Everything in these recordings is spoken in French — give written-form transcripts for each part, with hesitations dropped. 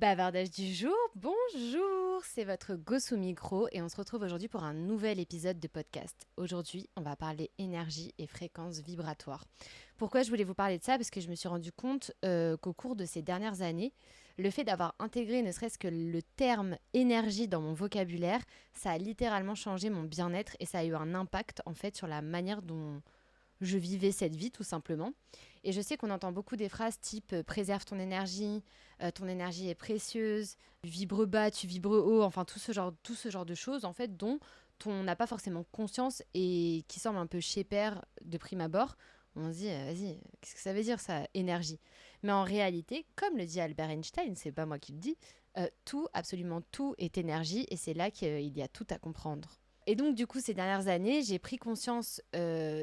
Bavardage du jour, bonjour, c'est votre gosse au micro et on se retrouve aujourd'hui pour un nouvel épisode de podcast. Aujourd'hui, on va parler énergie et fréquences vibratoires. Pourquoi je voulais vous parler de ça? Parce que je me suis rendu compte qu'au cours de ces dernières années, le fait d'avoir intégré ne serait-ce que le terme énergie dans mon vocabulaire, ça a littéralement changé mon bien-être et ça a eu un impact en fait sur la manière dont je vivais cette vie tout simplement. Et je sais qu'on entend beaucoup des phrases type préserve ton énergie est précieuse, tu vibres bas, tu vibres haut, enfin tout ce genre de choses en fait dont on n'a pas forcément conscience et qui semblent un peu chez-père de prime abord. On se dit, vas-y, qu'est-ce que ça veut dire ça, énergie? Mais en réalité, comme le dit Albert Einstein, c'est pas moi qui le dis, tout, absolument tout est énergie et c'est là qu'il y a tout à comprendre. Et donc, du coup, ces dernières années, j'ai pris conscience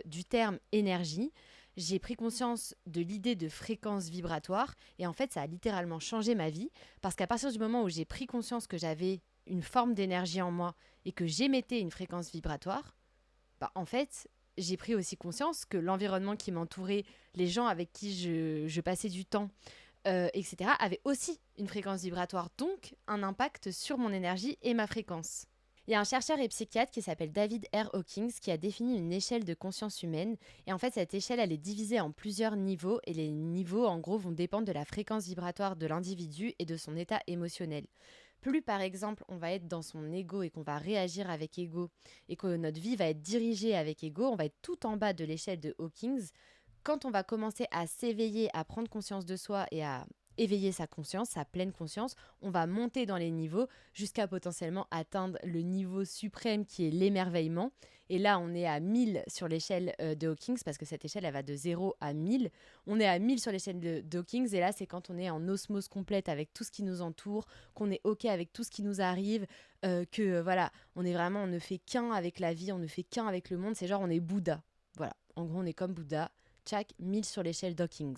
du terme énergie, j'ai pris conscience de l'idée de fréquence vibratoire, et en fait, ça a littéralement changé ma vie, parce qu'à partir du moment où j'ai pris conscience que j'avais une forme d'énergie en moi et que j'émettais une fréquence vibratoire, bah, en fait, j'ai pris aussi conscience que l'environnement qui m'entourait, les gens avec qui je passais du temps, etc., avaient aussi une fréquence vibratoire, donc un impact sur mon énergie et ma fréquence. Il y a un chercheur et psychiatre qui s'appelle David R. Hawkins qui a défini une échelle de conscience humaine. Et en fait, cette échelle, elle est divisée en plusieurs niveaux. Et les niveaux, en gros, vont dépendre de la fréquence vibratoire de l'individu et de son état émotionnel. Plus, par exemple, on va être dans son ego et qu'on va réagir avec ego et que notre vie va être dirigée avec ego, on va être tout en bas de l'échelle de Hawkins. Quand on va commencer à s'éveiller, à prendre conscience de soi et à éveiller sa conscience, sa pleine conscience, on va monter dans les niveaux jusqu'à potentiellement atteindre le niveau suprême qui est l'émerveillement. Et là, on est à 1000 sur l'échelle de Hawkins parce que cette échelle, elle va de 0 à 1000. On est à 1000 sur l'échelle de Hawkins et là, c'est quand on est en osmose complète avec tout ce qui nous entoure, qu'on est OK avec tout ce qui nous arrive, voilà, on est vraiment, on ne fait qu'un avec la vie, on ne fait qu'un avec le monde. C'est genre, on est Bouddha. Voilà, en gros, on est comme Bouddha. Tchac, 1000 sur l'échelle d'Hawkins.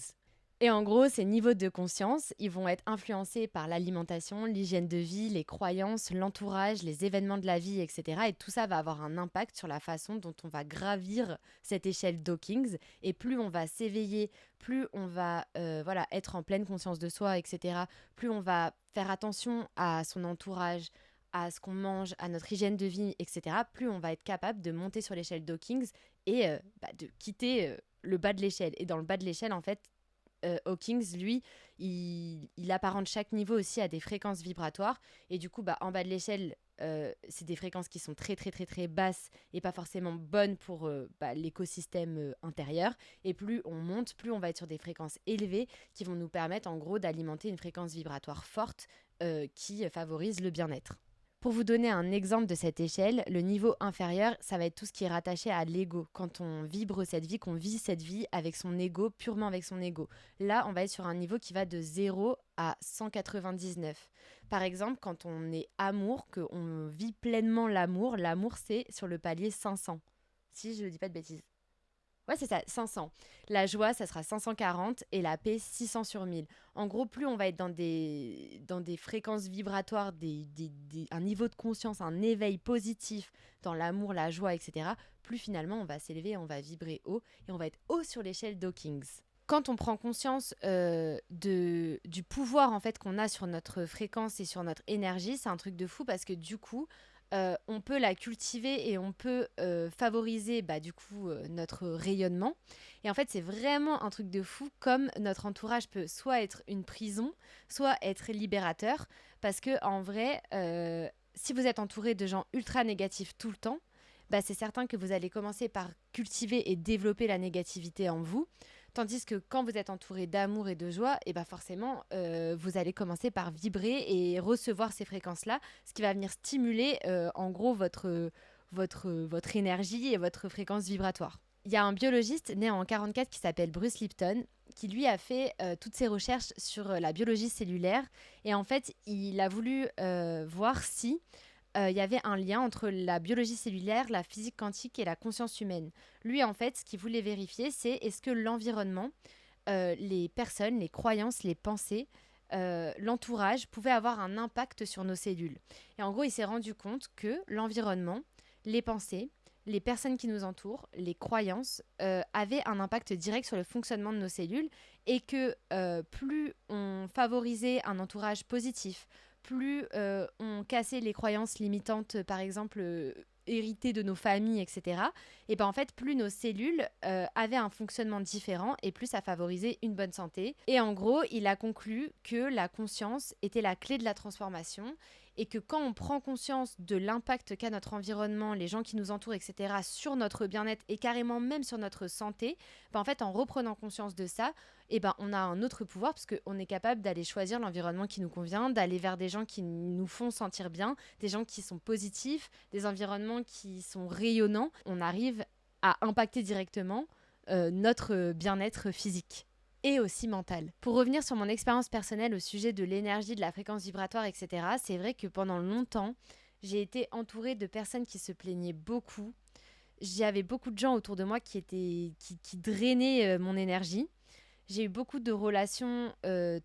Et en gros, ces niveaux de conscience, ils vont être influencés par l'alimentation, l'hygiène de vie, les croyances, l'entourage, les événements de la vie, etc. Et tout ça va avoir un impact sur la façon dont on va gravir cette échelle d'Hawkins. Et plus on va s'éveiller, plus on va voilà, être en pleine conscience de soi, etc. Plus on va faire attention à son entourage, à ce qu'on mange, à notre hygiène de vie, etc., plus on va être capable de monter sur l'échelle d'Hawkins et de quitter le bas de l'échelle. Et dans le bas de l'échelle, en fait, Hawkins, lui, il apparente chaque niveau aussi à des fréquences vibratoires. Et du coup, en bas de l'échelle, c'est des fréquences qui sont très, très, très, très basses et pas forcément bonnes pour l'écosystème intérieur. Et plus on monte, plus on va être sur des fréquences élevées qui vont nous permettre, en gros, d'alimenter une fréquence vibratoire forte qui favorise le bien-être. Pour vous donner un exemple de cette échelle, le niveau inférieur, ça va être tout ce qui est rattaché à l'ego. Quand on vibre cette vie, qu'on vit cette vie avec son ego, purement avec son ego. Là, on va être sur un niveau qui va de 0 à 199. Par exemple, quand on est amour, qu'on vit pleinement l'amour, l'amour c'est sur le palier 500. Si je ne dis pas de bêtises. Ouais, c'est ça, 500. La joie, ça sera 540 et la paix, 600 sur 1000. En gros, plus on va être dans des fréquences vibratoires, un niveau de conscience, un éveil positif dans l'amour, la joie, etc., plus finalement on va s'élever, on va vibrer haut et on va être haut sur l'échelle d'Hawkins. Quand on prend conscience du pouvoir en fait qu'on a sur notre fréquence et sur notre énergie, c'est un truc de fou parce que du coup, on peut la cultiver et on peut favoriser du coup notre rayonnement. Et en fait, c'est vraiment un truc de fou comme notre entourage peut soit être une prison, soit être libérateur. Parce que en vrai, si vous êtes entouré de gens ultra négatifs tout le temps, c'est certain que vous allez commencer par cultiver et développer la négativité en vous. Tandis que quand vous êtes entouré d'amour et de joie, et forcément, vous allez commencer par vibrer et recevoir ces fréquences-là, ce qui va venir stimuler en gros votre énergie et votre fréquence vibratoire. Il y a un biologiste né en 44 qui s'appelle Bruce Lipton, qui lui a fait toutes ses recherches sur la biologie cellulaire. Et en fait, il a voulu voir si il y avait un lien entre la biologie cellulaire, la physique quantique et la conscience humaine. Lui, en fait, ce qu'il voulait vérifier, c'est est-ce que l'environnement, les personnes, les croyances, les pensées, l'entourage pouvaient avoir un impact sur nos cellules. Et en gros, il s'est rendu compte que l'environnement, les pensées, les personnes qui nous entourent, les croyances, avaient un impact direct sur le fonctionnement de nos cellules et que plus on favorisait un entourage positif, plus on cassait les croyances limitantes, par exemple, héritées de nos familles, etc., et ben en fait, plus nos cellules avaient un fonctionnement différent et plus ça favorisait une bonne santé. Et en gros, il a conclu que la conscience était la clé de la transformation et que quand on prend conscience de l'impact qu'a notre environnement, les gens qui nous entourent, etc., sur notre bien-être et carrément même sur notre santé, ben en fait, en reprenant conscience de ça, eh ben, on a un autre pouvoir parce qu'on est capable d'aller choisir l'environnement qui nous convient, d'aller vers des gens qui nous font sentir bien, des gens qui sont positifs, des environnements qui sont rayonnants. On arrive à impacter directement notre bien-être physique et aussi mental. Pour revenir sur mon expérience personnelle au sujet de l'énergie, de la fréquence vibratoire, etc., c'est vrai que pendant longtemps, j'ai été entourée de personnes qui se plaignaient beaucoup. J'avais beaucoup de gens autour de moi qui drainaient mon énergie. J'ai eu beaucoup de relations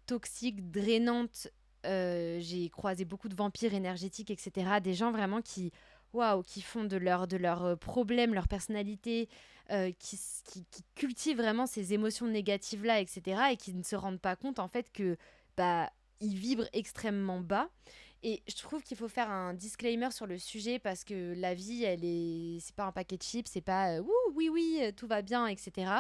toxiques, drainantes. J'ai croisé beaucoup de vampires énergétiques, etc. Des gens vraiment qui font de leurs problèmes, leur personnalité, qui cultivent vraiment ces émotions négatives-là, etc. Et qui ne se rendent pas compte, en fait, que ils vibrent extrêmement bas. Et je trouve qu'il faut faire un disclaimer sur le sujet parce que la vie, c'est pas un paquet de chips, c'est pas ouh, oui, oui, tout va bien, etc.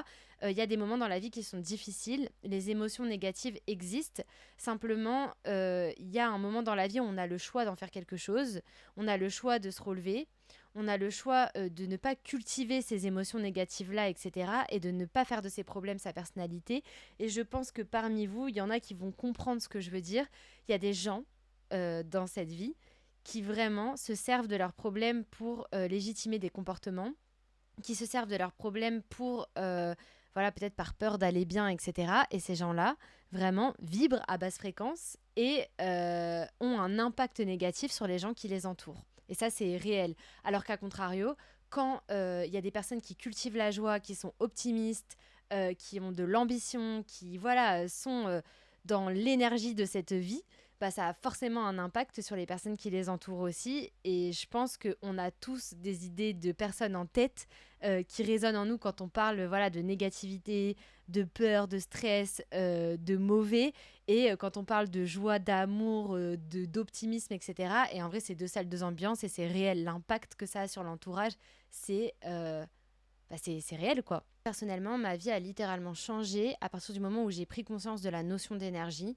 Il y a des moments dans la vie qui sont difficiles, les émotions négatives existent. Simplement, il y a un moment dans la vie où on a le choix d'en faire quelque chose, on a le choix de se relever, on a le choix de ne pas cultiver ces émotions négatives-là, etc. et de ne pas faire de ses problèmes sa personnalité. Et je pense que parmi vous, il y en a qui vont comprendre ce que je veux dire. Il y a des gens dans cette vie qui vraiment se servent de leurs problèmes pour légitimer des comportements, qui se servent de leurs problèmes pour, voilà, peut-être par peur d'aller bien, etc. Et ces gens-là, vraiment, vibrent à basse fréquence et ont un impact négatif sur les gens qui les entourent. Et ça, c'est réel. Alors qu'à contrario, quand il y a des personnes qui cultivent la joie, qui sont optimistes, qui ont de l'ambition, qui, voilà, sont dans l'énergie de cette vie, ça a forcément un impact sur les personnes qui les entourent aussi. Et je pense qu'on a tous des idées de personnes en tête qui résonnent en nous quand on parle voilà, de négativité, de peur, de stress, de mauvais. Et quand on parle de joie, d'amour, d'optimisme, etc. Et en vrai, c'est deux salles, deux ambiances et c'est réel. L'impact que ça a sur l'entourage, c'est réel, quoi. Personnellement, ma vie a littéralement changé à partir du moment où j'ai pris conscience de la notion d'énergie.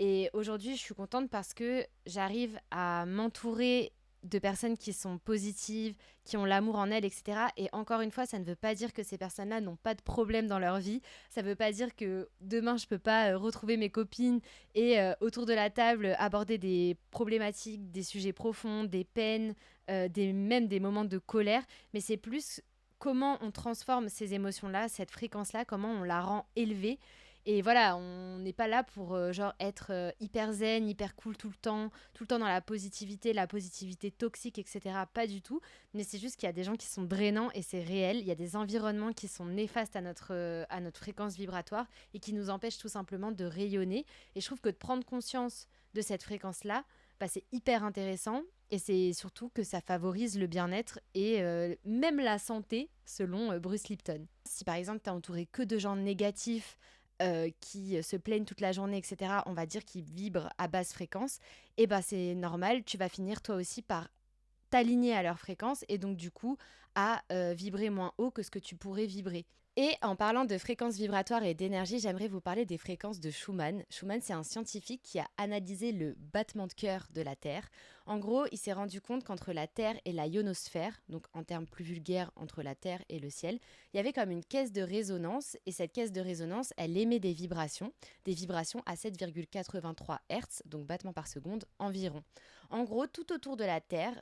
Et aujourd'hui, je suis contente parce que j'arrive à m'entourer de personnes qui sont positives, qui ont l'amour en elles, etc. Et encore une fois, ça ne veut pas dire que ces personnes-là n'ont pas de problème dans leur vie. Ça ne veut pas dire que demain, je ne peux pas retrouver mes copines et autour de la table aborder des problématiques, des sujets profonds, des peines, même des moments de colère. Mais c'est plus comment on transforme ces émotions-là, cette fréquence-là, comment on la rend élevée. Et voilà, on n'est pas là pour être hyper zen, hyper cool tout le temps dans la positivité toxique, etc. Pas du tout. Mais c'est juste qu'il y a des gens qui sont drainants et c'est réel. Il y a des environnements qui sont néfastes à notre fréquence vibratoire et qui nous empêchent tout simplement de rayonner. Et je trouve que de prendre conscience de cette fréquence-là, c'est hyper intéressant. Et c'est surtout que ça favorise le bien-être et même la santé, selon Bruce Lipton. Si par exemple, tu es entouré que de gens négatifs, qui se plaignent toute la journée, etc., on va dire qu'ils vibrent à basse fréquence, et c'est normal, tu vas finir toi aussi par t'aligner à leur fréquence et donc du coup à vibrer moins haut que ce que tu pourrais vibrer. Et en parlant de fréquences vibratoires et d'énergie, j'aimerais vous parler des fréquences de Schumann. Schumann, c'est un scientifique qui a analysé le battement de cœur de la Terre. En gros, il s'est rendu compte qu'entre la Terre et la ionosphère, donc en termes plus vulgaires, entre la Terre et le ciel, il y avait comme une caisse de résonance. Et cette caisse de résonance, elle émet des vibrations à 7,83 Hz, donc battements par seconde environ. En gros, tout autour de la Terre,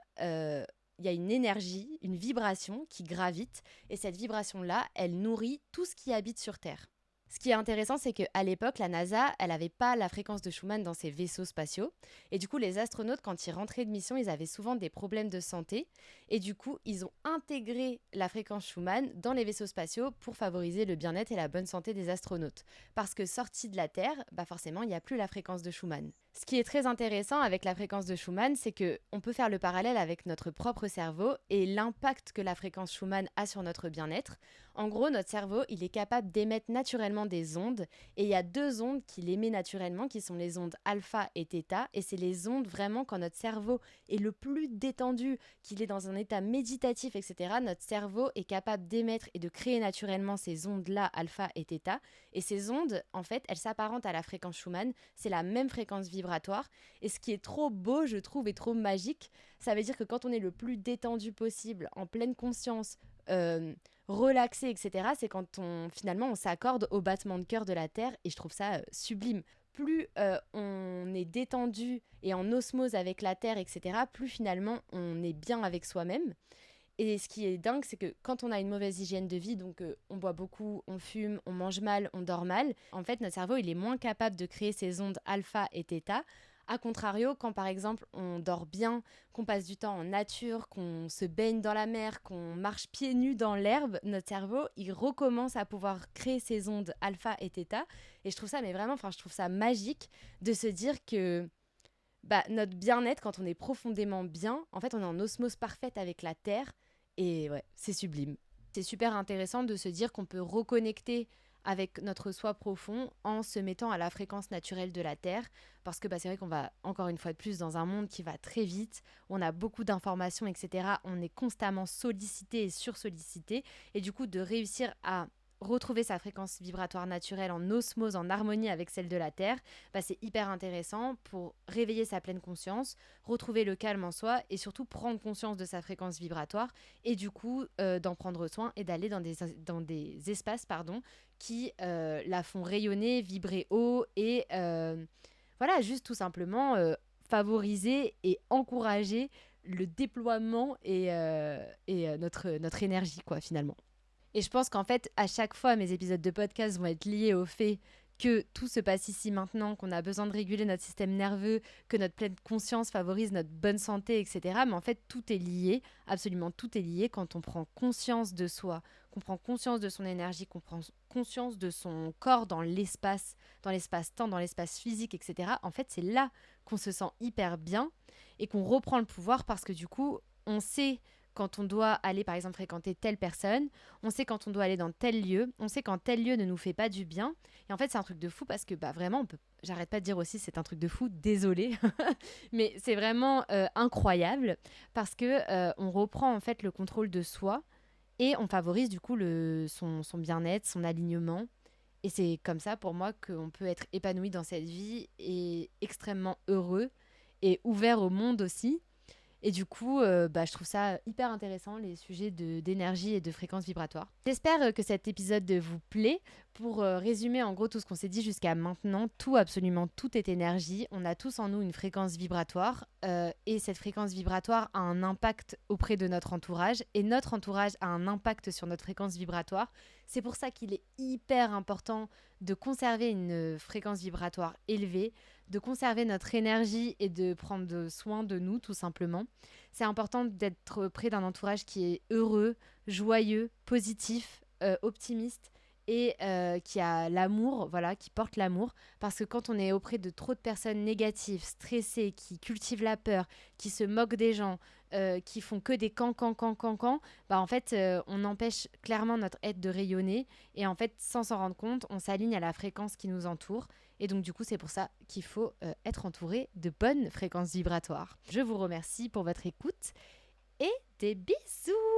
il y a une énergie, une vibration qui gravite et cette vibration-là, elle nourrit tout ce qui habite sur Terre. Ce qui est intéressant, c'est qu'à l'époque, la NASA, elle n'avait pas la fréquence de Schumann dans ses vaisseaux spatiaux. Et du coup, les astronautes, quand ils rentraient de mission, ils avaient souvent des problèmes de santé. Et du coup, ils ont intégré la fréquence Schumann dans les vaisseaux spatiaux pour favoriser le bien-être et la bonne santé des astronautes. Parce que sortis de la Terre, forcément, il n'y a plus la fréquence de Schumann. Ce qui est très intéressant avec la fréquence de Schumann, c'est que on peut faire le parallèle avec notre propre cerveau et l'impact que la fréquence Schumann a sur notre bien-être. En gros, notre cerveau, il est capable d'émettre naturellement des ondes et il y a deux ondes qu'il émet naturellement qui sont les ondes alpha et θ et c'est les ondes vraiment quand notre cerveau est le plus détendu, qu'il est dans un état méditatif, etc. Notre cerveau est capable d'émettre et de créer naturellement ces ondes-là, alpha et θ. Et ces ondes, en fait, elles s'apparentent à la fréquence Schumann. C'est la même fréquence vibratoire. Et ce qui est trop beau, je trouve, et trop magique, ça veut dire que quand on est le plus détendu possible, en pleine conscience, relaxé, etc., c'est quand finalement on s'accorde au battement de cœur de la Terre. Et je trouve ça sublime. Plus on est détendu et en osmose avec la Terre, etc., plus finalement on est bien avec soi-même. Et ce qui est dingue, c'est que quand on a une mauvaise hygiène de vie, donc on boit beaucoup, on fume, on mange mal, on dort mal, en fait notre cerveau il est moins capable de créer ces ondes alpha et θ. A contrario, quand par exemple on dort bien, qu'on passe du temps en nature, qu'on se baigne dans la mer, qu'on marche pieds nus dans l'herbe, notre cerveau il recommence à pouvoir créer ces ondes alpha et θ. Et je trouve ça, mais vraiment, enfin je trouve ça magique de se dire que notre bien-être, quand on est profondément bien, en fait on est en osmose parfaite avec la terre. Et ouais, c'est sublime. C'est super intéressant de se dire qu'on peut reconnecter avec notre soi profond en se mettant à la fréquence naturelle de la Terre. Parce que c'est vrai qu'on va, encore une fois de plus, dans un monde qui va très vite, on a beaucoup d'informations, etc. On est constamment sollicité et sursollicité. Et du coup, de réussir à retrouver sa fréquence vibratoire naturelle en osmose, en harmonie avec celle de la Terre, c'est hyper intéressant pour réveiller sa pleine conscience, retrouver le calme en soi et surtout prendre conscience de sa fréquence vibratoire et du coup d'en prendre soin et d'aller dans des espaces qui la font rayonner, vibrer haut et voilà, juste tout simplement favoriser et encourager le déploiement et notre énergie quoi finalement. Et je pense qu'en fait, à chaque fois, mes épisodes de podcast vont être liés au fait que tout se passe ici maintenant, qu'on a besoin de réguler notre système nerveux, que notre pleine conscience favorise notre bonne santé, etc. Mais en fait, tout est lié, absolument tout est lié quand on prend conscience de soi, qu'on prend conscience de son énergie, qu'on prend conscience de son corps dans l'espace-temps, dans l'espace physique, etc. En fait, c'est là qu'on se sent hyper bien et qu'on reprend le pouvoir parce que du coup, on sait quand on doit aller par exemple fréquenter telle personne, on sait quand on doit aller dans tel lieu, on sait quand tel lieu ne nous fait pas du bien. Et en fait, c'est un truc de fou parce que vraiment, j'arrête pas de dire aussi c'est un truc de fou, désolée, mais c'est vraiment incroyable parce que on reprend en fait le contrôle de soi et on favorise du coup son bien-être, son alignement. Et c'est comme ça pour moi qu'on peut être épanoui dans cette vie et extrêmement heureux et ouvert au monde aussi. Et du coup, je trouve ça hyper intéressant, les sujets d'énergie et de fréquence vibratoire. J'espère que cet épisode vous plaît. Pour résumer en gros tout ce qu'on s'est dit jusqu'à maintenant, absolument tout est énergie. On a tous en nous une fréquence vibratoire et cette fréquence vibratoire a un impact auprès de notre entourage et notre entourage a un impact sur notre fréquence vibratoire. C'est pour ça qu'il est hyper important de conserver une fréquence vibratoire élevée, de conserver notre énergie et de prendre soin de nous tout simplement. C'est important d'être près d'un entourage qui est heureux, joyeux, positif, optimiste et qui a l'amour, voilà, qui porte l'amour. Parce que quand on est auprès de trop de personnes négatives, stressées, qui cultivent la peur, qui se moquent des gens, qui font que des can, en fait, on empêche clairement notre être de rayonner. Et en fait, sans s'en rendre compte, on s'aligne à la fréquence qui nous entoure. Et donc, du coup, c'est pour ça qu'il faut être entouré de bonnes fréquences vibratoires. Je vous remercie pour votre écoute et des bisous!